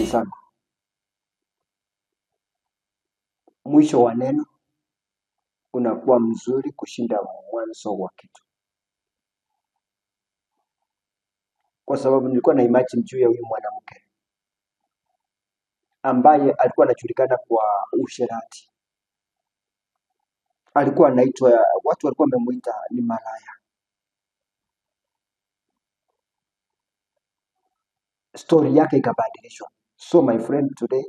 zangu, mwisho wa neno unakuwa mzuri kushinda mwanzo wa kitu, kwa sababu nilikuwa na imagine juu ya huyu mwanamke ambaye alikuwa anajulikana kwa usherati. Alikuwa anaitwa, watu walikuwa wamemuita ni malaya. Story yake ikabadilishwa. So my friend, today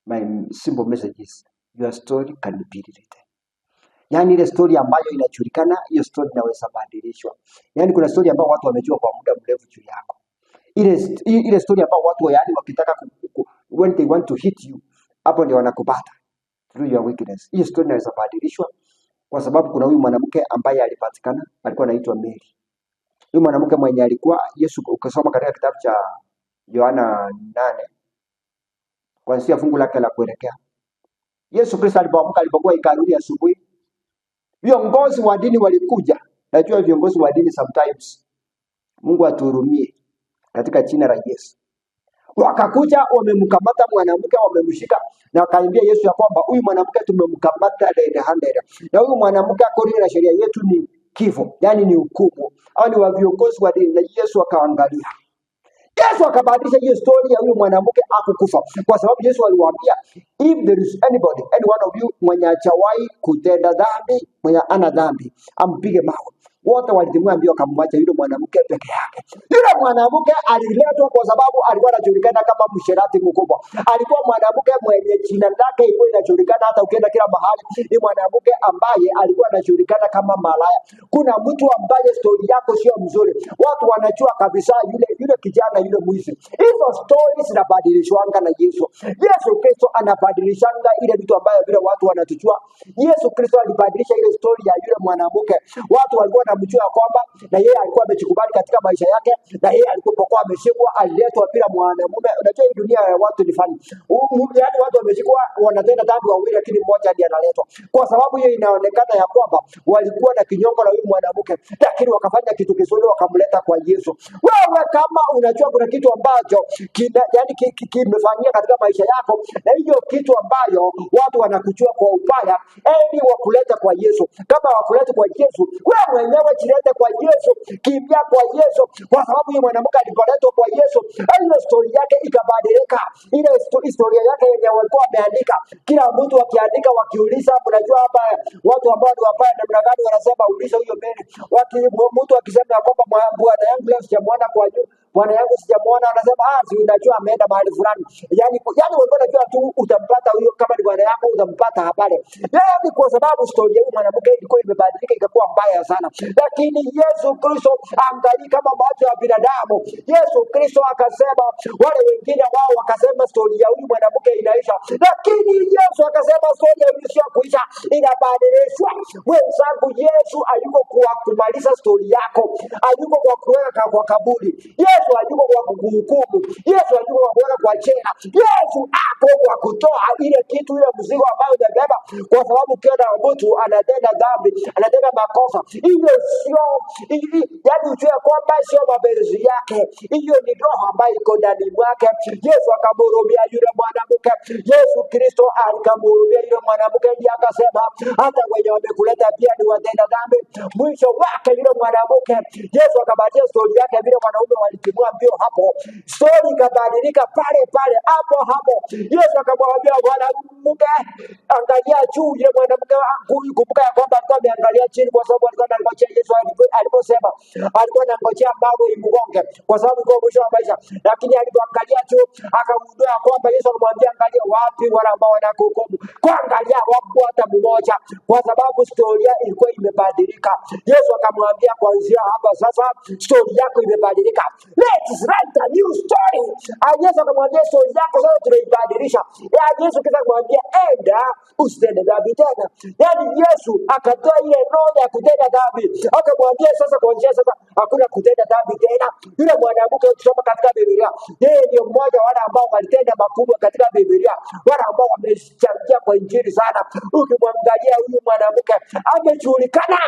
my simple message is your story can be rewritten. Yani ile story ambayo inajulikana, hiyo story inaweza badilishwa. Yani kuna story ambayo watu wamejua kwa muda mrefu juu yako. Ile story ambayo watu yani wakitaka when they want to hit you, hapo ndio wanakupata through your weakness. Hiyo story inaweza badilishwa kwa sababu kuna huyu mwanamke ambaye alipatikana, alikuwa anaitwa Mary. Huyu mwanamke mwenye alikuwa Yesu, ukisoma katika kitabu cha Yohana 8 kuanzia fungu lake la kuelekea, Yesu Kristo alipokuwa hekaluni asubuhi, viongozi wa dini walikuja. Najua viongozi wa dini sometimes, Mungu atuhurumie katika jina la Yesu. Wakakuja wamemkamata mwanamke, wamemshika na wakaambia Yesu ya kwamba huyu mwanamke tumemkamata red-handed. Na huyu mwanamke according na sheria yetu ni kifo, yani ni hukumu. Hao ni wa viongozi wa dini. Na Yesu akaangalia. Yesu akabadilisha hiyo story ya huyu mwanamke akukufa, kwa sababu Yesu aliwaambia if there is anybody, any one of you mwenye hajawahi kutenda dhambi, mwenye ana dhambi, ampige mawe. Wote walitimua mbio akamwacha yule mwanamke peke yake. Yule mwanamke aliletwa kwa sababu alikuwa anajulikana kama msherati mkubwa. Alikuwa mwanamke mwenye jina lake ilikuwa inajulikana hata ukienda kila mahali. Ni mwanamke ambaye alikuwa anajulikana kama malaya. Kuna mtu ambaye story yako sio mzuri, watu wanajua kabisa yule kijana yule mwizi. Hizo stories zinabadilishwanga na Yesu. Yesu Kristo anabadilishanga ile vitu ambayo vile watu wanatujua. Yesu Kristo alibadilisha ile story ya yule mwanamke. Watu walikuwa wanamjua kwamba na yeye alikuwa amejikubali katika maisha yake, na yeye alipokuwa ameshikwa aliletwa bila mwanamume. Unajua hii dunia ya watu ni fani. Yaani watu wameshikwa wanatenda dhambi wawili, lakini mmoja ndiye analetwa. Kwa sababu hiyo inaonekana ya kwamba walikuwa na kinyongo na huyu mwanamke, lakini wakafanya kitu kizuri wakamleta kwa Yesu. Wewe kama unajua kuna kitu ambacho kimefanyia katika maisha yako, na hiyo kitu ambayo watu wanakujua kwa ubaya, ili wakuleta kwa Yesu. Kama wakuleta kwa Yesu, wewe mwenyewe jilete kwa Yesu, kimbia kwa Yesu, kwa sababu huyu mwanamke alipoletwa kwa Yesu, ile story yake ikabadilika. Ile historia yake yenye walikuwa wameandika, kila mtu akiandika wakiuliza, mnajua hapa watu ambao ni wabaya namna gani wanasema uliza huyo mbele. Mtu akisema ya kwamba bwana yangu leo sijamuona kwa juu, bwana yangu sijamuona, anasema si unajua ameenda mahali fulani. Yani wewe unajua tu utampata huyo, kama ni bwana yako utampata habari. Yani kwa sababu story ya mwanamke ilikuwa imebadilika ikakuwa mbaya sana. Lakini Yesu Kristo angalia kama macho ya binadamu. Yesu Kristo akasema, wale wengine wao wakasema story ya huyu mwanamke inaisha. Lakini Yesu akasema story ya huyu sio kuisha, inabadilishwa. Wenzangu, Yesu hayuko kwa kumaliza story yako. Hayuko kwa kuweka kwa kaburi. Yesu hayuko kwa kuhukumu. Yesu hayuko kwa kuweka kwa jela. Yesu ako kwa kutoa ile kitu, ile mzigo ambayo umebeba, kwa sababu kiona mtu anatenda dhambi, anatenda makosa. Hiyo sio yani ujue kwamba sio mapenzi yake. Hiyo ni roho ambayo iko ndani mwake. Yesu akamhurumia yule mwanamke. Yesu Kristo akamhurumia yule mwanamke, ndiye akasema hata wenye wamekuleta pia ni watenda dhambi. Mwisho wake yule mwanamke, Yesu akabadilisha story yake, vile wanaume walitimua mbio hapo, story ikabadilika pale pale hapo. Yesu akamwambia mwanamke, angalia juu. Yule mwanamke kumbuka ya kwamba alikuwa ameangalia chini, kwa sababu alikuwa anangojea Yesu aliposema, alikuwa anangojea mambo imugonge, kwa sababu kwa mwisho wa maisha. Lakini alipoangalia juu akagundua kwamba Yesu alimwambia, angalia wapi wale ambao wanakuhukumu. Kuangalia wapo hata mmoja, kwa sababu storia ilikuwa imebadilika. Yesu akamwambia, kuanzia hapa sasa story yako imebadilika. Let's write a new story. Yesu akamwambia story yako sasa tunaibadilisha. Yesu kisha akamwambia, enda usitende dhambi tena. Yani Yesu akatoa ile roho ya kutenda dhambi, akamwambia sasa kuanzia sasa hakuna kutenda dhambi tena. Yule mwanamke ukisoma katika Biblia, yeye ndio mmoja wale ambao walitenda makubwa katika Biblia, wale ambao wamechangia kwa injili sana. Ukimwangalia huyu mwanamke amejulikana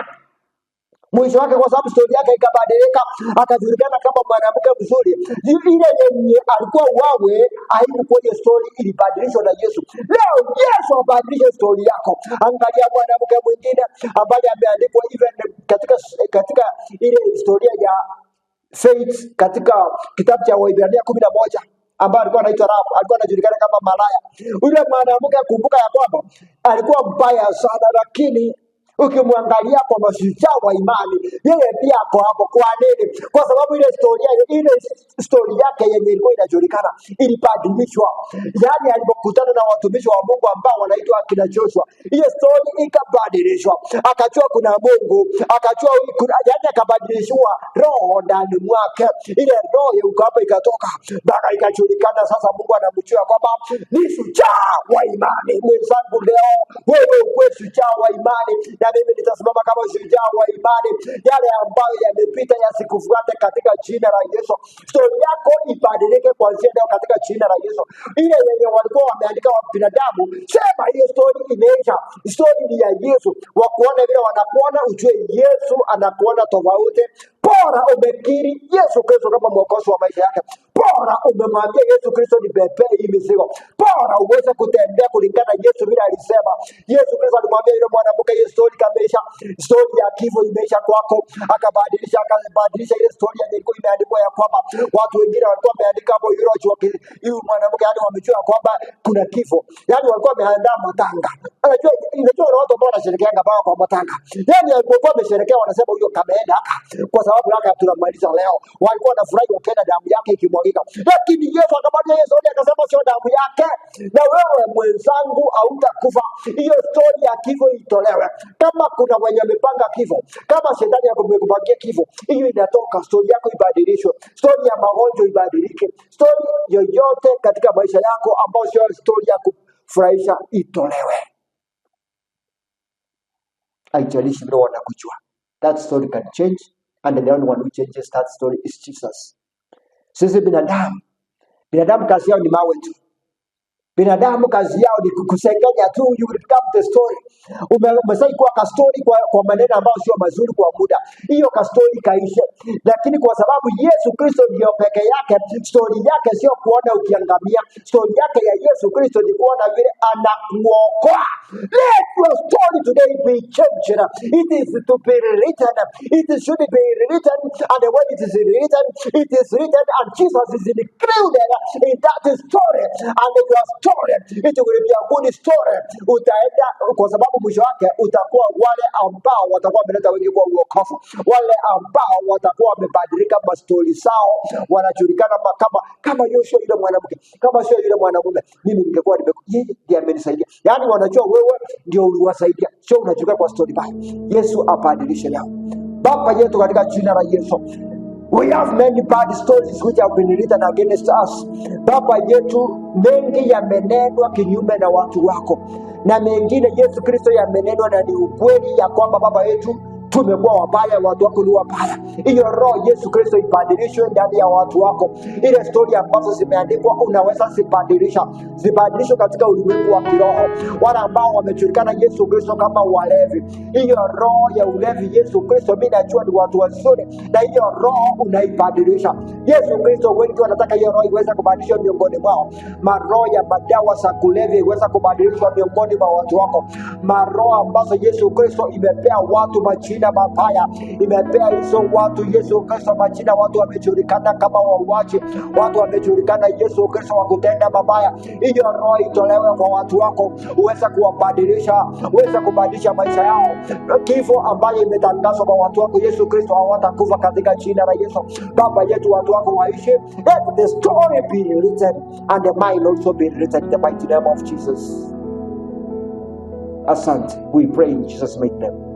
Mwisho wake, kwa sababu story yake ikabadilika, akajulikana kama mwanamke mzuri. Ile yenye alikuwa wawe aibu kwenye story ilibadilishwa na Yesu. Leo Yesu abadilishe story yako. Angalia mwanamke mwingine ambaye ameandikwa even katika ile historia ya Faith katika kitabu cha Waebrania 11 ambaye alikuwa anaitwa Rahab, alikuwa anajulikana kama malaya. Yule mwanamke, kumbuka ya kwamba alikuwa mbaya sana, lakini ukimwangalia kwa mashujaa wa imani, yeye pia ako hapo. Kwa nini? Kwa sababu ile story yake yenye ilikuwa inajulikana ilibadilishwa. Yaani alipokutana na watumishi wa Mungu ambao wanaitwa akina Joshua, ile story ikabadilishwa. Akajua kuna Mungu, akajua yaani akabadilishwa roho ndani mwake. Ile roho ya ukaba ikatoka, mpaka ikajulikana sasa Mungu anamjua kwamba ni shujaa wa imani. Mwenzangu, leo wewe uwe shujaa wa imani, na mimi nitasimama kama shujaa wa imani. Yale ambayo yamepita yasikufuate katika jina la Yesu. Story yako ibadilike kuanzia leo katika jina la Yesu. Ile yenye walikuwa wameandika wa binadamu, sema hiyo story imeisha. Story ni ya Yesu. Wakuona vile wanakuona, ujue Yesu anakuona tofauti. Bora umekiri Yesu Kristo kama mwokozi wa maisha yake. Bora umemwambia Yesu Kristo ni bebe hii mizigo. Bora uweze kutembea kulingana Yesu vile alisema. Yesu Kristo alimwambia yule mwanamke, hiyo story kameisha. Story ya kifo imeisha kwako. Akabadilisha ile story ilikuwa imeandikwa ya kwamba watu wengine walikuwa wameandika hapo huyu mwanamke, yani wamejua kwamba kuna kifo. Yani walikuwa wameandaa matanga. Unajua watu ambao wanasherehekea mpaka kwa matanga. Yani walikuwa wamesherehekea, wanasema huyo kameenda haka. Kwa sababu haka tunamaliza leo. Walikuwa wanafurahi wakiona damu yake ikimwagika. Lakini Yesu akabadilisha hiyo story, akasema sio damu yake. Na wewe mwenzangu hautakufa. Hiyo story ya kifo itolewe. Kama kuna wenye wamepanga kifo, kama shetani amekupangia kifo, hiyo inatoka. Story yako ibadilishwe. Story ya magonjwa ibadilike. Story yoyote katika maisha yako ambayo sio story ya kufurahisha itolewe. Haijalishi vile wanakujua. That story can change, and the only one who changes that story is Jesus. Sisi binadamu kazi yao ni mawe tu. Binadamu kazi yao ni kusengenya tu. You will become the story. Umesai kuwa ka story kwa maneno ambayo sio mazuri kwa muda. Hiyo ka story kaisha. Lakini kwa sababu Yesu Kristo ndio peke yake, story yake sio kuona ukiangamia. Story yake ya Yesu Kristo ni kuona vile anakuokoa. Let your story today be changed. It is to be written. It should be written, and when it is written, and Jesus is included in that story, and your story, it will be a good story. Utaenda kwa sababu mwisho wake utakuwa wale ambao watakuwa wameleta wengi kwa wokovu, wale ambao watakuwa wamebadilika mastori zao, wanajulikana kama Yoshua yule mwanamke, kama sio yule mwanamume, mimi ningekuwa yeye ndiye amenisaidia. Yani wanajua wewe ndio uliwasaidia, sio unajuka kwa story baya. Yesu abadilishe leo. Baba yetu katika jina la Yesu, we have many bad stories which have been written against us. Baba yetu, mengi yamenenwa kinyume na watu wako, na mengine Yesu Kristo yamenenwa na ni ukweli ya kwamba Baba yetu tumekuwa wabaya, watu wako ni wabaya. Hiyo roho Yesu Kristo ibadilishwe ndani ya watu wako. Ile story ambazo zimeandikwa unaweza zibadilishwe katika ulimwengu wa kiroho. Wale ambao wamejulikana Yesu Kristo kama walevi, hiyo roho ya ulevi Yesu Kristo, mimi najua ni watu wazuri, na hiyo roho unaibadilisha Yesu Kristo. Wengi wanataka hiyo roho iweze kubadilishwa miongoni mwao. Maroho ya madawa za kulevya iweze kubadilishwa miongoni mwa watu wako. Maroho ambazo Yesu Kristo imepea watu majina mabaya, imepea hizo watu Yesu Kristo majina. Watu wamejulikana kama wauaji, watu wamejulikana Yesu Kristo wa kutenda mabaya. Hiyo roho itolewe kwa watu wako, uweze kuwabadilisha, uweze kubadilisha maisha yao. Kifo ambayo imetangazwa kwa watu wako Yesu Kristo hawatakufa katika jina la Yesu. Baba yetu, watu wako waishi. Let the story be written and the mind also be written in the mighty name of Jesus. Asante. We pray in Jesus' mighty name.